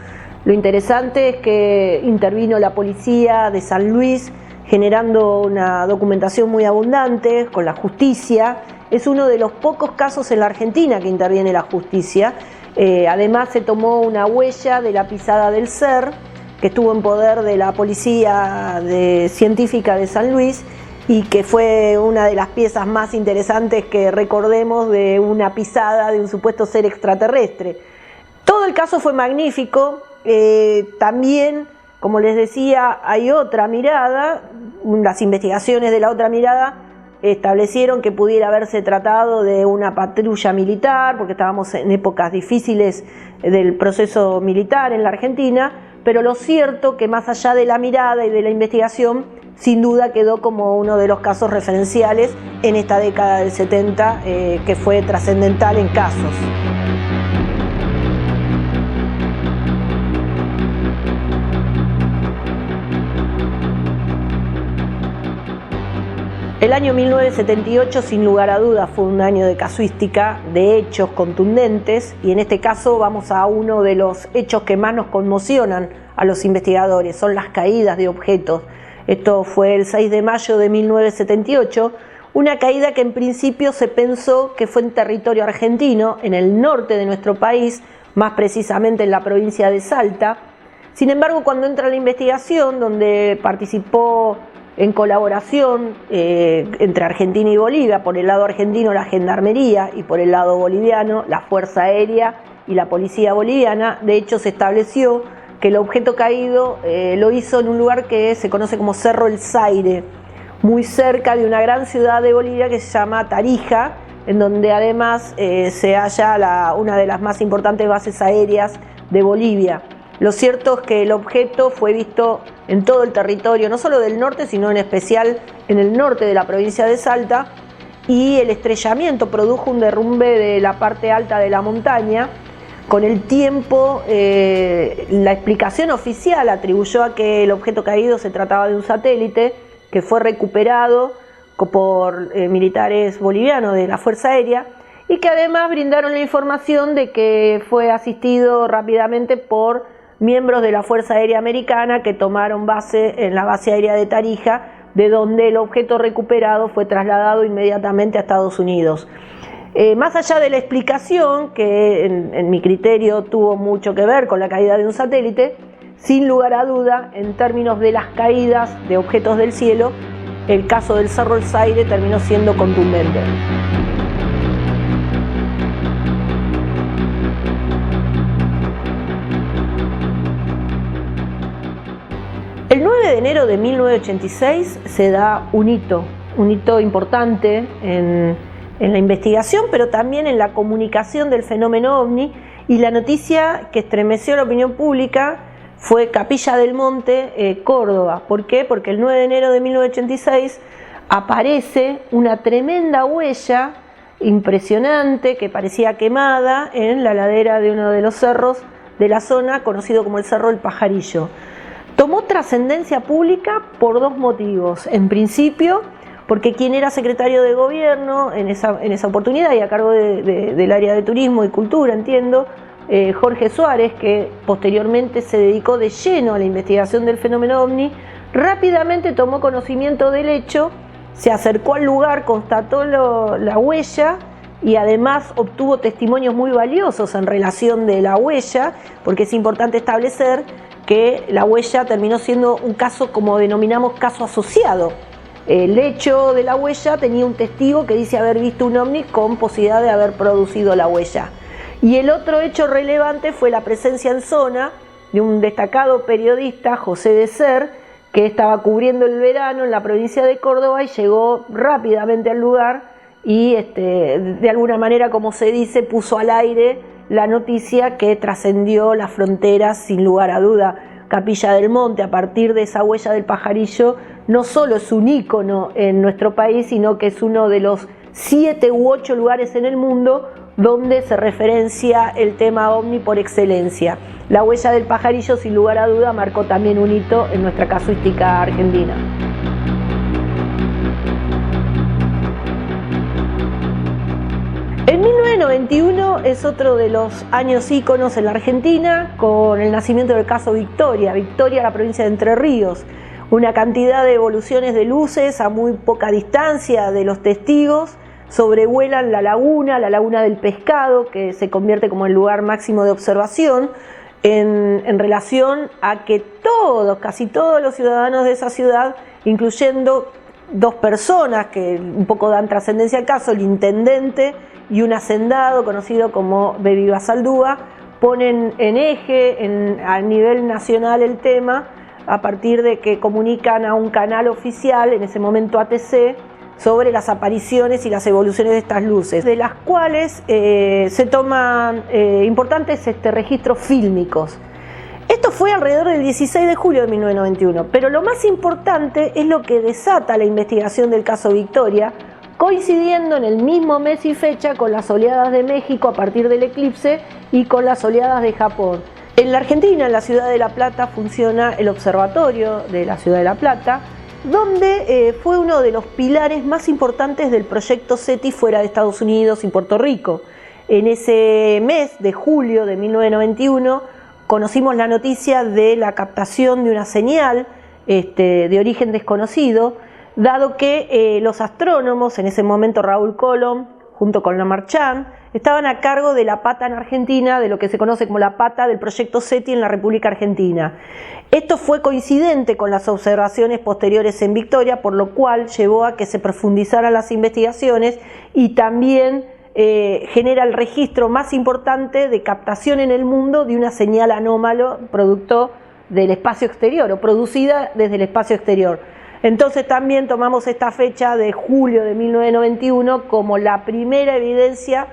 Speaker 3: Lo interesante es que intervino la policía de San Luis, generando una documentación muy abundante con la justicia. Es uno de los pocos casos en la Argentina que interviene la justicia. Además se tomó una huella de la pisada del ser, que estuvo en poder de la policía científica de San Luis, y que fue una de las piezas más interesantes que recordemos de una pisada de un supuesto ser extraterrestre. Todo el caso fue magnífico. También, como les decía, hay otra mirada. Las investigaciones de la otra mirada establecieron que pudiera haberse tratado de una patrulla militar, porque estábamos en épocas difíciles del proceso militar en la Argentina, pero lo cierto que más allá de la mirada y de la investigación, sin duda quedó como uno de los casos referenciales en esta década del 70, que fue trascendental en casos. El año 1978, sin lugar a dudas, fue un año de casuística, de hechos contundentes, y en este caso vamos a uno de los hechos que más nos conmocionan a los investigadores, son las caídas de objetos. Esto fue el 6 de mayo de 1978, una caída que en principio se pensó que fue en territorio argentino, en el norte de nuestro país, más precisamente en la provincia de Salta. Sin embargo, cuando entra la investigación, donde participó en colaboración entre Argentina y Bolivia, por el lado argentino la Gendarmería y por el lado boliviano la Fuerza Aérea y la Policía Boliviana, de hecho se estableció que el objeto caído lo hizo en un lugar que se conoce como Cerro El Zaire, muy cerca de una gran ciudad de Bolivia que se llama Tarija, en donde además se halla una de las más importantes bases aéreas de Bolivia. Lo cierto es que el objeto fue visto en todo el territorio, no solo del norte, sino en especial en el norte de la provincia de Salta, y el estrellamiento produjo un derrumbe de la parte alta de la montaña. Con el tiempo, la explicación oficial atribuyó a que el objeto caído se trataba de un satélite que fue recuperado por militares bolivianos de la Fuerza Aérea, y que además brindaron la información de que fue asistido rápidamente por miembros de la Fuerza Aérea Americana que tomaron base en la base aérea de Tarija, de donde el objeto recuperado fue trasladado inmediatamente a Estados Unidos. Más allá de la explicación, que en mi criterio tuvo mucho que ver con la caída de un satélite, sin lugar a duda, en términos de las caídas de objetos del cielo, el caso del Cerro El Zaire terminó siendo contundente. El 9 de enero de 1986 se da un hito importante en la investigación, pero también en la comunicación del fenómeno OVNI, y la noticia que estremeció la opinión pública fue Capilla del Monte, Córdoba. ¿Por qué? Porque el 9 de enero de 1986 aparece una tremenda huella impresionante que parecía quemada en la ladera de uno de los cerros de la zona, conocido como el Cerro del Pajarillo. Tomó trascendencia pública por dos motivos. En principio, porque quien era secretario de gobierno en esa oportunidad y a cargo del área de turismo y cultura, entiendo, Jorge Suárez, que posteriormente se dedicó de lleno a la investigación del fenómeno ovni, rápidamente tomó conocimiento del hecho, se acercó al lugar, constató la huella y además obtuvo testimonios muy valiosos en relación de la huella, porque es importante establecer que la huella terminó siendo un caso, como denominamos, caso asociado. El hecho de la huella tenía un testigo que dice haber visto un ovni con posibilidad de haber producido la huella. Y el otro hecho relevante fue la presencia en zona de un destacado periodista, José de Ser, que estaba cubriendo el verano en la provincia de Córdoba y llegó rápidamente al lugar y de alguna manera, como se dice, puso al aire la noticia que trascendió las fronteras sin lugar a duda. Capilla del Monte, a partir de esa huella del pajarillo, no solo es un ícono en nuestro país, sino que es uno de los 7 u 8 lugares en el mundo donde se referencia el tema ovni por excelencia. La huella del pajarillo, sin lugar a duda, marcó también un hito en nuestra casuística argentina. En 1991 es otro de los años íconos en la Argentina, con el nacimiento del caso Victoria, la provincia de Entre Ríos. Una cantidad de evoluciones de luces a muy poca distancia de los testigos sobrevuelan la laguna del Pescado, que se convierte como el lugar máximo de observación en relación a que casi todos los ciudadanos de esa ciudad, incluyendo dos personas que un poco dan trascendencia al caso, el intendente y un hacendado conocido como Bebi Basaldúa, ponen en eje a nivel nacional el tema a partir de que comunican a un canal oficial, en ese momento ATC, sobre las apariciones y las evoluciones de estas luces, de las cuales se toman importantes registros fílmicos. Esto fue alrededor del 16 de julio de 1991, pero lo más importante es lo que desata la investigación del caso Victoria, coincidiendo en el mismo mes y fecha con las oleadas de México a partir del eclipse y con las oleadas de Japón. En la Argentina, en la ciudad de La Plata, funciona el observatorio de la ciudad de La Plata, donde fue uno de los pilares más importantes del proyecto SETI fuera de Estados Unidos y Puerto Rico. En ese mes de julio de 1991 conocimos la noticia de la captación de una señal de origen desconocido, dado que los astrónomos, en ese momento Raúl Colom, junto con Lamarchand, estaban a cargo de la pata en Argentina, de lo que se conoce como la pata del proyecto SETI en la República Argentina. Esto fue coincidente con las observaciones posteriores en Victoria, por lo cual llevó a que se profundizaran las investigaciones y también genera el registro más importante de captación en el mundo de una señal anómalo producto del espacio exterior o producida desde el espacio exterior. Entonces también tomamos esta fecha de julio de 1991 como la primera evidencia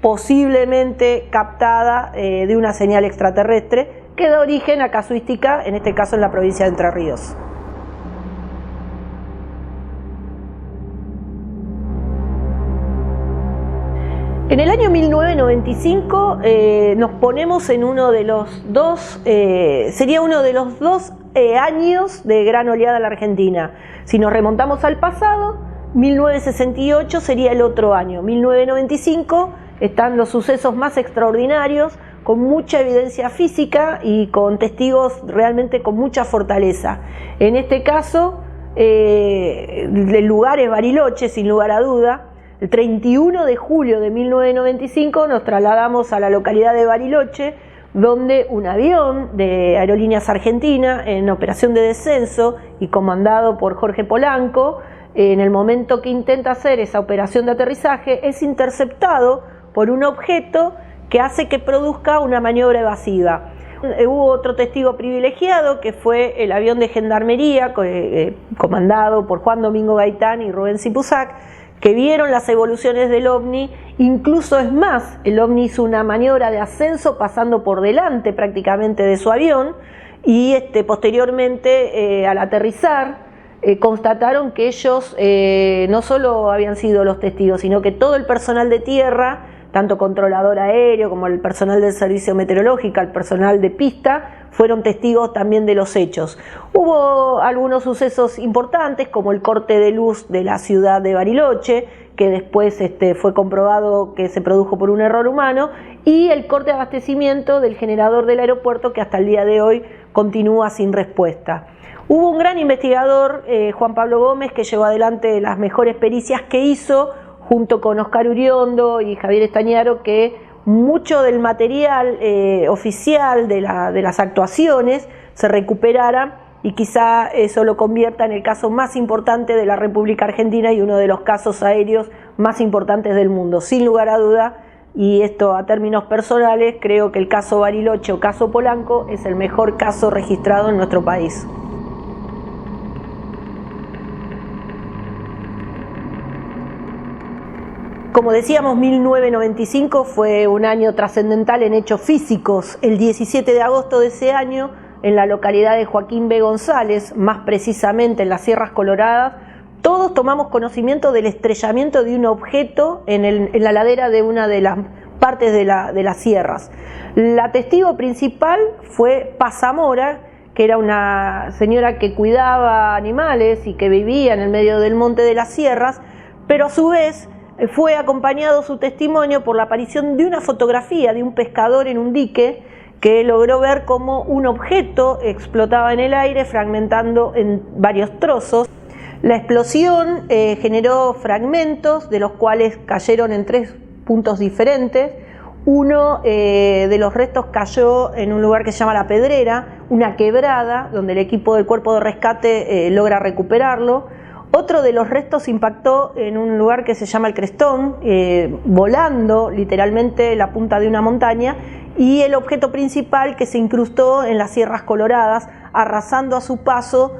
Speaker 3: posiblemente captada de una señal extraterrestre que da origen a casuística, en este caso en la provincia de Entre Ríos. En el año 1995 nos ponemos en uno de los dos, sería uno de los dos años de gran oleada en la Argentina. Si nos remontamos al pasado, 1968 sería el otro año. 1995 están los sucesos más extraordinarios, con mucha evidencia física y con testigos realmente con mucha fortaleza. En este caso, el lugar es Bariloche, sin lugar a duda. El 31 de julio de 1995 nos trasladamos a la localidad de Bariloche, donde un avión de Aerolíneas Argentina, en operación de descenso y comandado por Jorge Polanco, en el momento que intenta hacer esa operación de aterrizaje, es interceptado por un objeto que hace que produzca una maniobra evasiva. Hubo otro testigo privilegiado que fue el avión de Gendarmería, comandado por Juan Domingo Gaitán y Rubén Sipusac, que vieron las evoluciones del ovni. Incluso es más, el ovni hizo una maniobra de ascenso pasando por delante prácticamente de su avión y posteriormente al aterrizar constataron que ellos no solo habían sido los testigos, sino que todo el personal de tierra, tanto controlador aéreo como el personal del servicio meteorológico, el personal de pista, fueron testigos también de los hechos. Hubo algunos sucesos importantes, como el corte de luz de la ciudad de Bariloche, que después fue comprobado que se produjo por un error humano, y el corte de abastecimiento del generador del aeropuerto, que hasta el día de hoy continúa sin respuesta. Hubo un gran investigador, Juan Pablo Gómez, que llevó adelante las mejores pericias que hizo, junto con Oscar Uriondo y Javier Estañaro, que mucho del material oficial de las actuaciones se recuperara, y quizá eso lo convierta en el caso más importante de la República Argentina y uno de los casos aéreos más importantes del mundo. Sin lugar a duda, y esto a términos personales, creo que el caso Bariloche o caso Polanco es el mejor caso registrado en nuestro país. Como decíamos, 1995 fue un año trascendental en hechos físicos. El 17 de agosto de ese año, en la localidad de Joaquín B. González, más precisamente en las Sierras Coloradas, todos tomamos conocimiento del estrellamiento de un objeto en la ladera de una de las partes de las sierras. La testigo principal fue Paz Zamora, que era una señora que cuidaba animales y que vivía en el medio del monte de las sierras, pero a su vez fue acompañado su testimonio por la aparición de una fotografía de un pescador en un dique, que logró ver cómo un objeto explotaba en el aire, fragmentando en varios trozos. La explosión generó fragmentos, de los cuales cayeron en 3 puntos diferentes. Uno de los restos cayó en un lugar que se llama La Pedrera, una quebrada, donde el equipo del cuerpo de rescate logra recuperarlo. Otro de los restos impactó en un lugar que se llama El Crestón, volando literalmente la punta de una montaña, y el objeto principal que se incrustó en las Sierras Coloradas, arrasando a su paso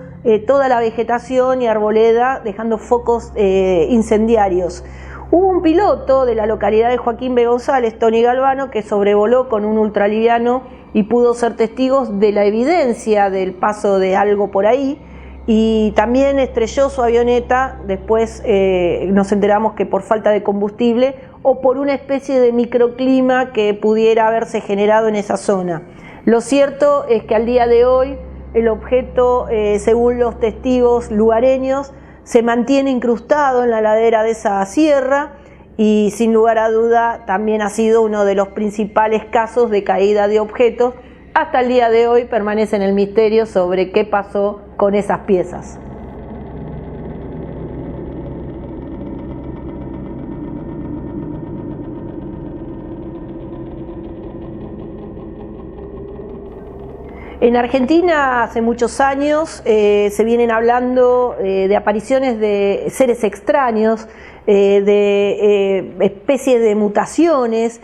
Speaker 3: toda la vegetación y arboleda, dejando focos incendiarios. Hubo un piloto de la localidad de Joaquín B. González, Tony Galvano, que sobrevoló con un ultraliviano y pudo ser testigos de la evidencia del paso de algo por ahí, y también estrelló su avioneta. Después nos enteramos que por falta de combustible o por una especie de microclima que pudiera haberse generado en esa zona. Lo cierto es que al día de hoy el objeto, según los testigos lugareños, se mantiene incrustado en la ladera de esa sierra, y sin lugar a duda también ha sido uno de los principales casos de caída de objetos. Hasta el día de hoy permanece en el misterio sobre qué pasó con esas piezas. En Argentina hace muchos años se vienen hablando de apariciones de seres extraños, de especies de mutaciones.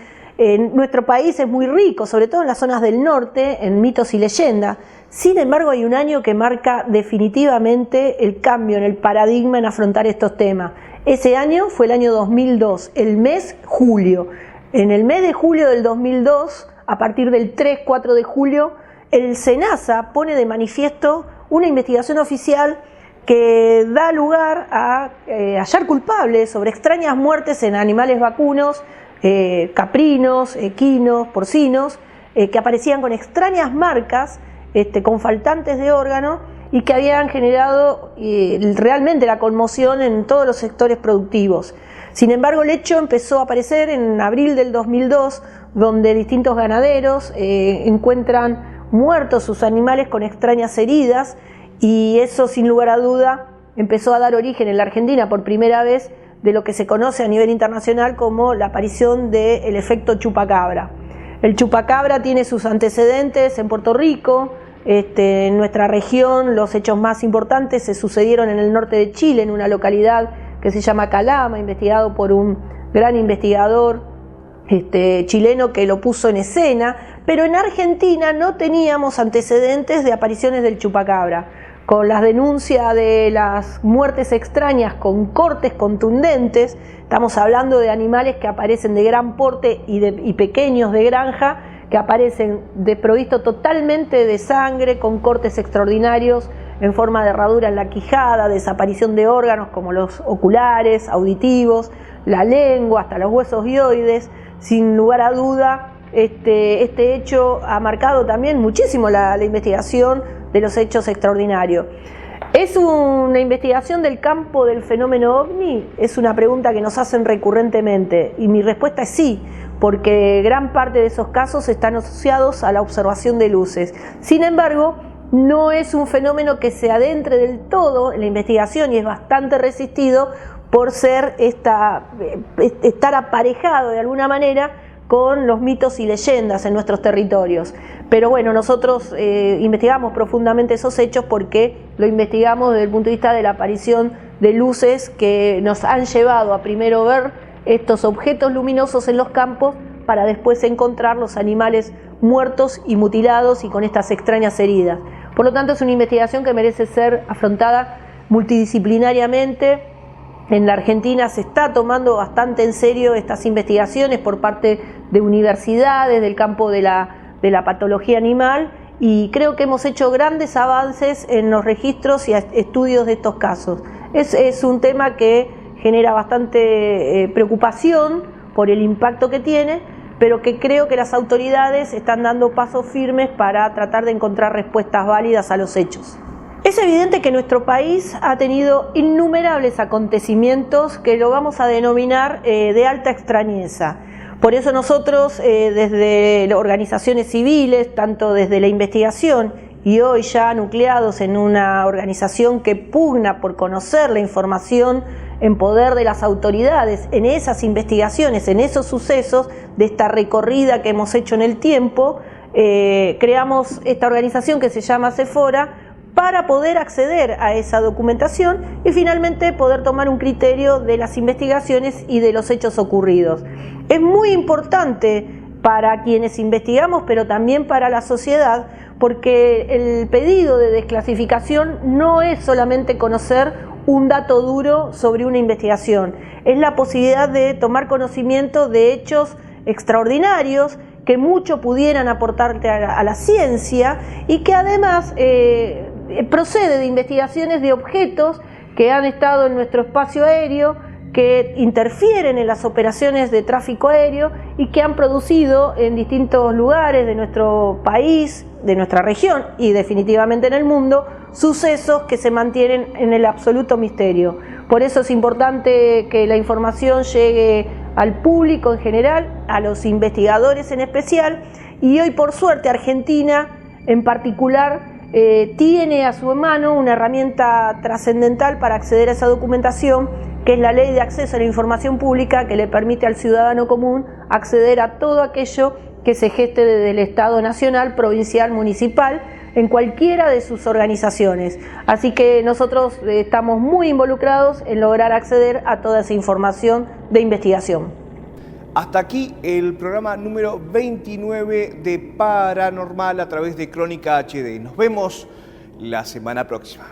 Speaker 3: Nuestro país es muy rico, sobre todo en las zonas del norte, en mitos y leyendas. Sin embargo, hay un año que marca definitivamente el cambio en el paradigma en afrontar estos temas. Ese año fue el año 2002, el mes julio. En el mes de julio del 2002, a partir del 3-4 de julio, el SENASA pone de manifiesto una investigación oficial que da lugar a hallar culpables sobre extrañas muertes en animales vacunos, caprinos, equinos, porcinos, que aparecían con extrañas marcas, con faltantes de órganos, y que habían generado realmente la conmoción en todos los sectores productivos. Sin embargo, el hecho empezó a aparecer en abril del 2002, donde distintos ganaderos encuentran muertos sus animales con extrañas heridas, y eso sin lugar a duda empezó a dar origen en la Argentina por primera vez de lo que se conoce a nivel internacional como la aparición del efecto chupacabra. El chupacabra tiene sus antecedentes en Puerto Rico. En nuestra región los hechos más importantes se sucedieron en el norte de Chile, en una localidad que se llama Calama, investigado por un gran investigador chileno que lo puso en escena, pero en Argentina no teníamos antecedentes de apariciones del chupacabra. Con las denuncias de las muertes extrañas con cortes contundentes, estamos hablando de animales que aparecen de gran porte y pequeños de granja, que aparecen desprovistos totalmente de sangre, con cortes extraordinarios en forma de herradura en la quijada, desaparición de órganos como los oculares, auditivos, la lengua, hasta los huesos hyoides. Sin lugar a duda, este hecho ha marcado también muchísimo la investigación de los hechos extraordinarios. ¿Es una investigación del campo del fenómeno OVNI? Es una pregunta que nos hacen recurrentemente y mi respuesta es sí, porque gran parte de esos casos están asociados a la observación de luces. Sin embargo, no es un fenómeno que se adentre del todo en la investigación y es bastante resistido por ser estar aparejado de alguna manera con los mitos y leyendas en nuestros territorios. Pero bueno, nosotros investigamos profundamente esos hechos porque lo investigamos desde el punto de vista de la aparición de luces que nos han llevado a primero ver estos objetos luminosos en los campos para después encontrar los animales muertos y mutilados y con estas extrañas heridas. Por lo tanto, es una investigación que merece ser afrontada multidisciplinariamente. En la Argentina se está tomando bastante en serio estas investigaciones por parte de universidades del campo de la patología animal y creo que hemos hecho grandes avances en los registros y estudios de estos casos. Es un tema que genera bastante preocupación por el impacto que tiene, pero que creo que las autoridades están dando pasos firmes para tratar de encontrar respuestas válidas a los hechos. Es evidente que nuestro país ha tenido innumerables acontecimientos que lo vamos a denominar de alta extrañeza. Por eso nosotros desde organizaciones civiles, tanto desde la investigación y hoy ya nucleados en una organización que pugna por conocer la información en poder de las autoridades, en esas investigaciones, en esos sucesos de esta recorrida que hemos hecho en el tiempo, creamos esta organización que se llama Sephora para poder acceder a esa documentación y finalmente poder tomar un criterio de las investigaciones y de los hechos ocurridos. Es muy importante para quienes investigamos, pero también para la sociedad, porque el pedido de desclasificación no es solamente conocer un dato duro sobre una investigación, es la posibilidad de tomar conocimiento de hechos extraordinarios que mucho pudieran aportarte a la ciencia y que además procede de investigaciones de objetos que han estado en nuestro espacio aéreo, que interfieren en las operaciones de tráfico aéreo y que han producido en distintos lugares de nuestro país, de nuestra región y definitivamente en el mundo, sucesos que se mantienen en el absoluto misterio. Por eso es importante que la información llegue al público en general, a los investigadores en especial, y hoy por suerte Argentina en particular tiene a su mano una herramienta trascendental para acceder a esa documentación, que es la Ley de Acceso a la Información Pública, que le permite al ciudadano común acceder a todo aquello que se geste desde el Estado nacional, provincial, municipal, en cualquiera de sus organizaciones. Así que nosotros estamos muy involucrados en lograr acceder a toda esa información de investigación.
Speaker 1: Hasta aquí el programa número 29 de Paranormal a través de Crónica HD. Nos vemos la semana próxima.